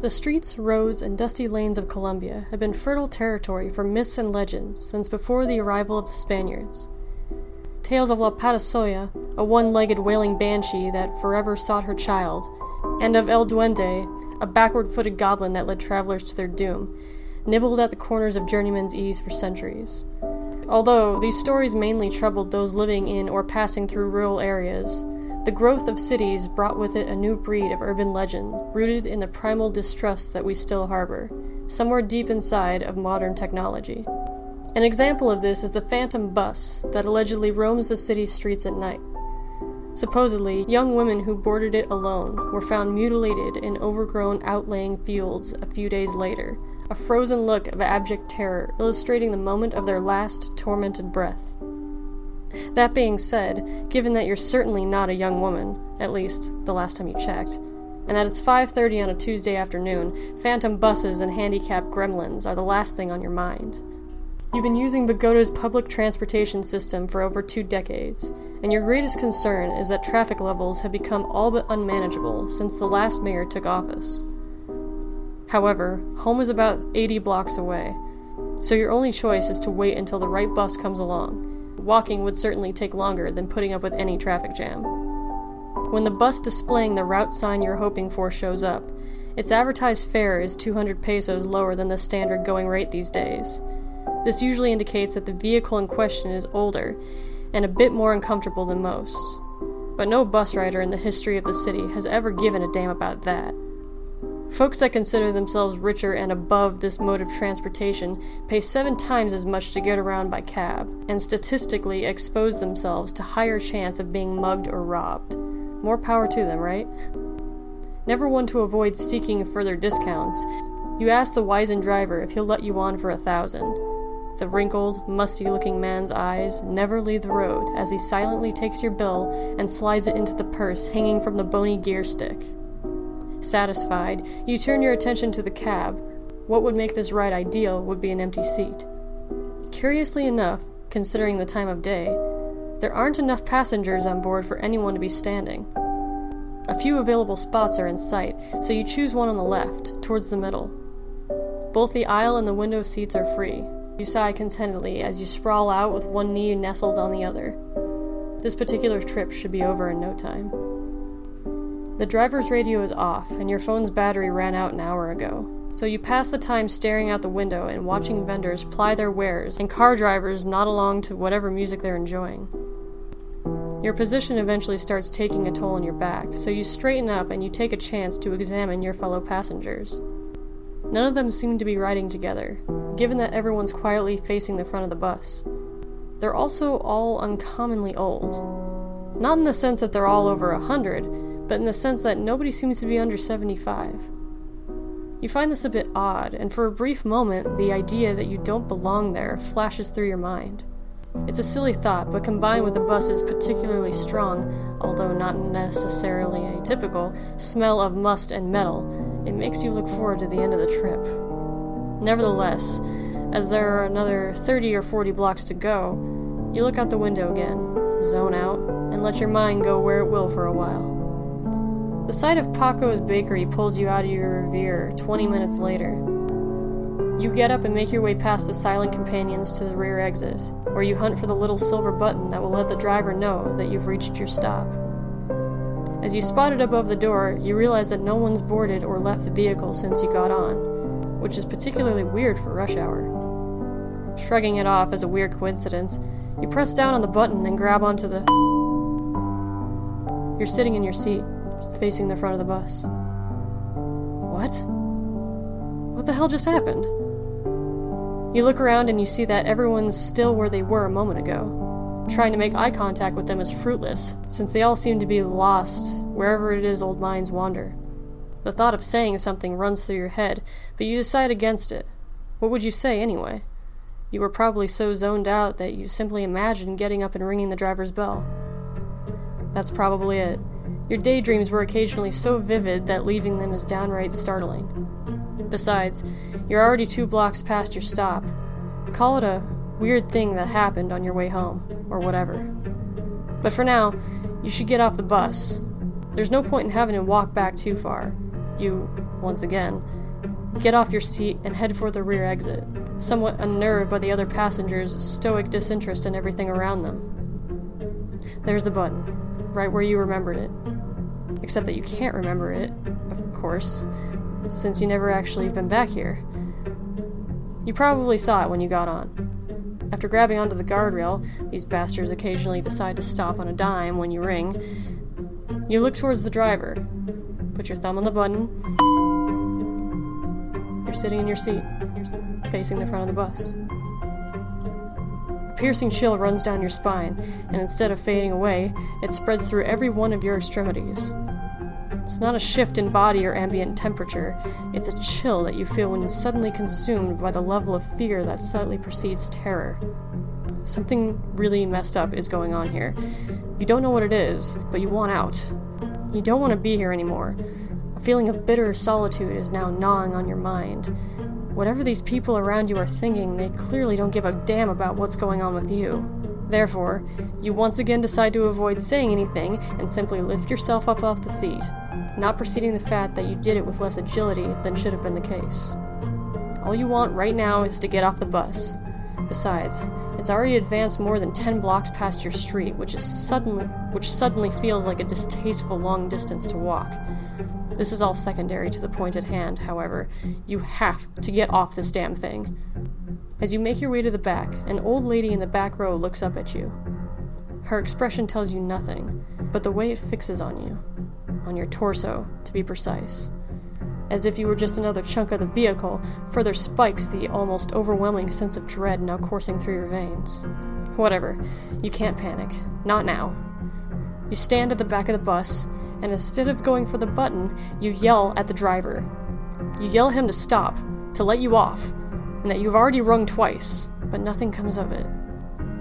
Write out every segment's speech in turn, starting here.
The streets, roads, and dusty lanes of Colombia have been fertile territory for myths and legends since before the arrival of the Spaniards. Tales of La Patasoya, a one-legged wailing banshee that forever sought her child, and of El Duende, a backward-footed goblin that led travelers to their doom, nibbled at the corners of journeyman's ease for centuries. Although these stories mainly troubled those living in or passing through rural areas, the growth of cities brought with it a new breed of urban legend, rooted in the primal distrust that we still harbor, somewhere deep inside of modern technology. An example of this is the phantom bus that allegedly roams the city's streets at night. Supposedly, young women who boarded it alone were found mutilated in overgrown outlying fields a few days later, a frozen look of abject terror illustrating the moment of their last tormented breath. That being said, given that you're certainly not a young woman, at least the last time you checked, and that it's 5:30 on a Tuesday afternoon, phantom buses and handicapped gremlins are the last thing on your mind. You've been using Bogota's public transportation system for over 2 decades, and your greatest concern is that traffic levels have become all but unmanageable since the last mayor took office. However, home is about 80 blocks away, so your only choice is to wait until the right bus comes along. Walking would certainly take longer than putting up with any traffic jam. When the bus displaying the route sign you're hoping for shows up, its advertised fare is 200 pesos lower than the standard going rate these days. This usually indicates that the vehicle in question is older and a bit more uncomfortable than most. But no bus rider in the history of the city has ever given a damn about that. Folks that consider themselves richer and above this mode of transportation pay 7 times as much to get around by cab, and statistically expose themselves to higher chance of being mugged or robbed. More power to them, right? Never one to avoid seeking further discounts, you ask the wizened driver if he'll let you on for 1,000. The wrinkled, musty-looking man's eyes never leave the road as he silently takes your bill and slides it into the purse hanging from the bony gear stick. Satisfied, you turn your attention to the cab. What would make this ride ideal would be an empty seat. Curiously enough, considering the time of day, there aren't enough passengers on board for anyone to be standing. A few available spots are in sight, so you choose one on the left, towards the middle. Both the aisle and the window seats are free. You sigh contentedly as you sprawl out with one knee nestled on the other. This particular trip should be over in no time. The driver's radio is off, and your phone's battery ran out an hour ago, so you pass the time staring out the window and watching vendors ply their wares and car drivers nod along to whatever music they're enjoying. Your position eventually starts taking a toll on your back, so you straighten up and you take a chance to examine your fellow passengers. None of them seem to be riding together, given that everyone's quietly facing the front of the bus. They're also all uncommonly old. Not in the sense that they're all over 100, but in the sense that nobody seems to be under 75. You find this a bit odd, and for a brief moment, the idea that you don't belong there flashes through your mind. It's a silly thought, but combined with the bus's particularly strong, although not necessarily atypical, smell of must and metal, it makes you look forward to the end of the trip. Nevertheless, as there are another 30 or 40 blocks to go, you look out the window again, zone out, and let your mind go where it will for a while. The sight of Paco's bakery pulls you out of your reverie 20 minutes later. You get up and make your way past the silent companions to the rear exit, where you hunt for the little silver button that will let the driver know that you've reached your stop. As you spot it above the door, you realize that no one's boarded or left the vehicle since you got on, which is particularly weird for rush hour. Shrugging it off as a weird coincidence, you press down on the button and grab onto the... You're sitting in your seat, facing the front of the bus. What? What the hell just happened? You look around and you see that everyone's still where they were a moment ago. Trying to make eye contact with them is fruitless, since they all seem to be lost wherever it is old minds wander. The thought of saying something runs through your head, but you decide against it. What would you say anyway? You were probably so zoned out that you simply imagined getting up and ringing the driver's bell. That's probably it. Your daydreams were occasionally so vivid that leaving them is downright startling. Besides, you're already 2 blocks past your stop. Call it a weird thing that happened on your way home, or whatever. But for now, you should get off the bus. There's no point in having to walk back too far. You once again, get off your seat and head for the rear exit, somewhat unnerved by the other passengers' stoic disinterest in everything around them. There's the button, right where you remembered it. Except that you can't remember it, of course, since you never actually have been back here. You probably saw it when you got on. After grabbing onto the guardrail, these bastards occasionally decide to stop on a dime when you ring. You look towards the driver, put your thumb on the button. You're sitting in your seat, facing the front of the bus. A piercing chill runs down your spine, and instead of fading away, it spreads through every one of your extremities. It's not a shift in body or ambient temperature, it's a chill that you feel when you're suddenly consumed by the level of fear that slightly precedes terror. Something really messed up is going on here. You don't know what it is, but you want out. You don't want to be here anymore. A feeling of bitter solitude is now gnawing on your mind. Whatever these people around you are thinking, they clearly don't give a damn about what's going on with you. Therefore, you once again decide to avoid saying anything and simply lift yourself up off the seat, not preceding the fact that you did it with less agility than should have been the case. All you want right now is to get off the bus. Besides, it's already advanced more than 10 blocks past your street, which suddenly feels like a distasteful long distance to walk. This is all secondary to the point at hand, however. You have to get off this damn thing. As you make your way to the back, an old lady in the back row looks up at you. Her expression tells you nothing, but the way it fixes on you, on your torso, to be precise, as if you were just another chunk of the vehicle, further spikes the almost overwhelming sense of dread now coursing through your veins. Whatever, you can't panic. Not now. You stand at the back of the bus, and instead of going for the button, you yell at the driver. You yell at him to stop, to let you off, and that you've already rung twice, but nothing comes of it.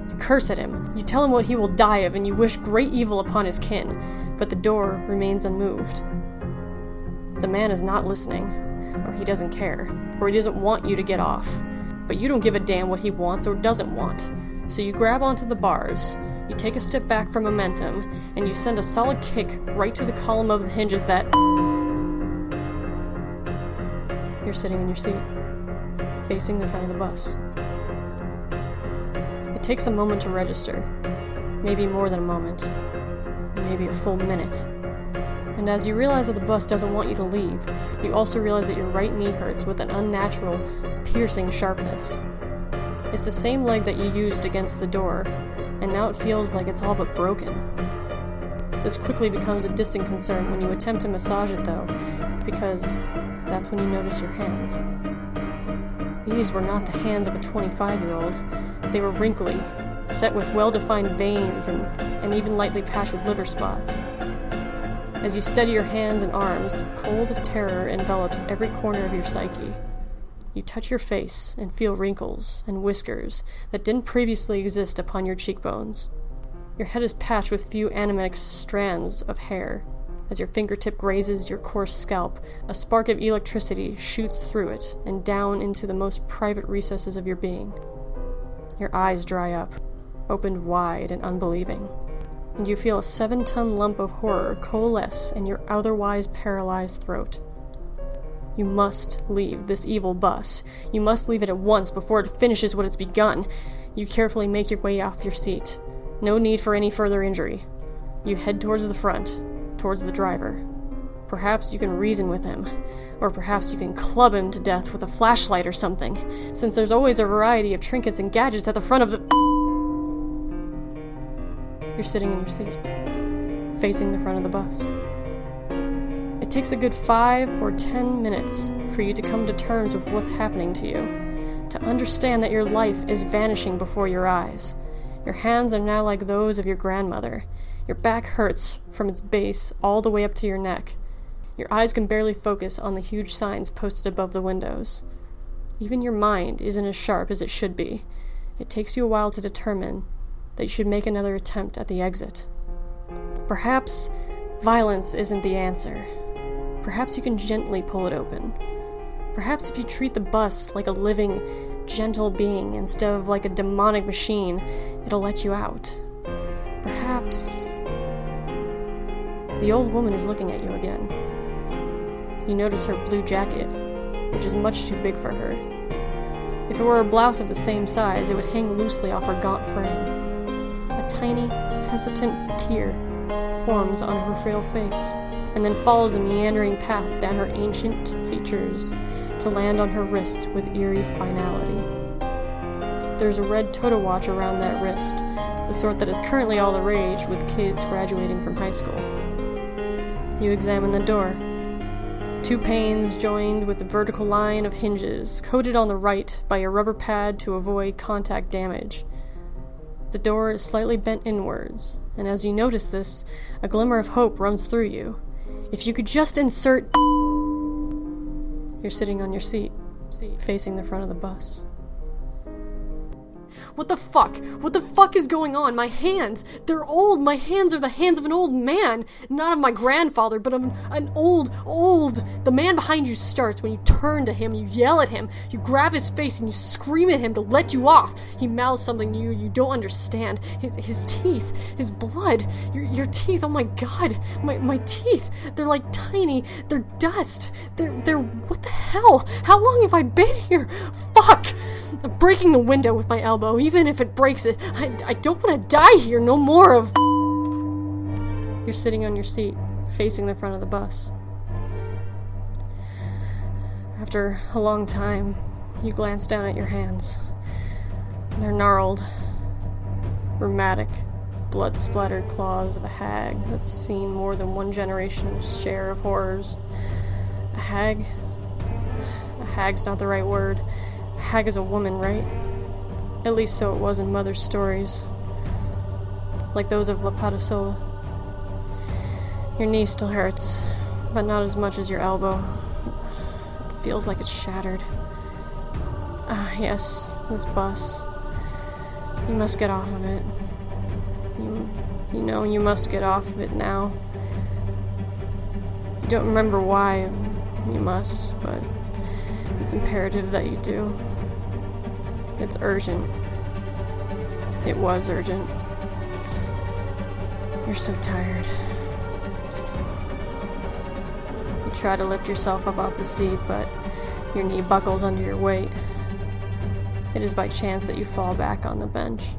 You curse at him, you tell him what he will die of, and you wish great evil upon his kin, but the door remains unmoved. The man is not listening, or he doesn't care, or he doesn't want you to get off, but you don't give a damn what he wants or doesn't want. So you grab onto the bars, you take a step back for momentum, and you send a solid kick right to the column of the hinges that... You're sitting in your seat, facing the front of the bus. It takes a moment to register, maybe more than a moment, maybe a full minute. And as you realize that the bus doesn't want you to leave, you also realize that your right knee hurts with an unnatural, piercing sharpness. It's the same leg that you used against the door, and now it feels like it's all but broken. This quickly becomes a distant concern when you attempt to massage it, though, because that's when you notice your hands. These were not the hands of a 25-year-old. They were wrinkly, set with well-defined veins and even lightly patched with liver spots. As you steady your hands and arms, cold terror envelops every corner of your psyche. You touch your face and feel wrinkles and whiskers that didn't previously exist upon your cheekbones. Your head is patched with few animatic strands of hair. As your fingertip grazes your coarse scalp, a spark of electricity shoots through it and down into the most private recesses of your being. Your eyes dry up, opened wide and unbelieving, and you feel a 7-ton lump of horror coalesce in your otherwise paralyzed throat. You must leave this evil bus. You must leave it at once before it finishes what it's begun. You carefully make your way off your seat. No need for any further injury. You head towards the front, towards the driver. Perhaps you can reason with him, or perhaps you can club him to death with a flashlight or something, since there's always a variety of trinkets and gadgets at the front of the... You're sitting in your seat, facing the front of the bus. It takes a good 5 or 10 minutes for you to come to terms with what's happening to you, to understand that your life is vanishing before your eyes. Your hands are now like those of your grandmother. Your back hurts from its base all the way up to your neck. Your eyes can barely focus on the huge signs posted above the windows. Even your mind isn't as sharp as it should be. It takes you a while to determine that you should make another attempt at the exit. Perhaps violence isn't the answer. Perhaps you can gently pull it open. Perhaps if you treat the bus like a living, gentle being instead of like a demonic machine, it'll let you out. Perhaps... The old woman is looking at you again. You notice her blue jacket, which is much too big for her. If it were a blouse of the same size, it would hang loosely off her gaunt frame. A tiny, hesitant tear forms on her frail face, and then follows a meandering path down her ancient features to land on her wrist with eerie finality. There's a red Toto watch around that wrist, the sort that is currently all the rage with kids graduating from high school. You examine the door. 2 panes joined with a vertical line of hinges, coated on the right by a rubber pad to avoid contact damage. The door is slightly bent inwards, and as you notice this, a glimmer of hope runs through you. If you could just insert... You're sitting on your seat, facing the front of the bus. What the fuck? What the fuck is going on? My hands! They're old! My hands are the hands of an old man! Not of my grandfather, but of an old... The man behind you starts when you turn to him, you yell at him, you grab his face and you scream at him to let you off. He mouths something to you don't understand. His teeth, his blood, your teeth, oh my god, my teeth, they're like tiny, they're dust, they're, what the hell? How long have I been here? Fuck! I'm breaking the window with my elbow, even if it breaks it. I don't want to die here, no more of... You're sitting on your seat, facing the front of the bus. After a long time, you glance down at your hands. They're gnarled, rheumatic, blood-splattered claws of a hag that's seen more than one generation's share of horrors. A hag? A hag's not the right word. A hag is a woman, right? At least so it was in Mother's stories. Like those of lapse. Your knee still hurts, but not as much as your elbow. It feels like it's shattered. Ah, yes, this bus. You must get off of it. You know you must get off of it now. You don't remember why you must, but it's imperative that you do. It's urgent. It was urgent. You're so tired. You try to lift yourself up off the seat, but your knee buckles under your weight. It is by chance that you fall back on the bench.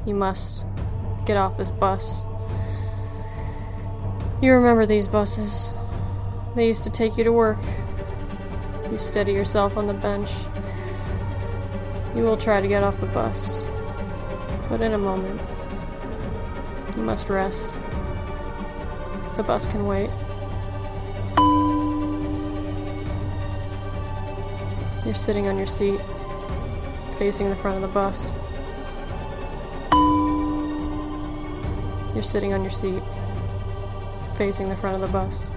You must get off this bus. You remember these buses. They used to take you to work. You steady yourself on the bench. You will try to get off the bus, but in a moment. You must rest. The bus can wait. You're sitting on your seat, facing the front of the bus. You're sitting on your seat, facing the front of the bus.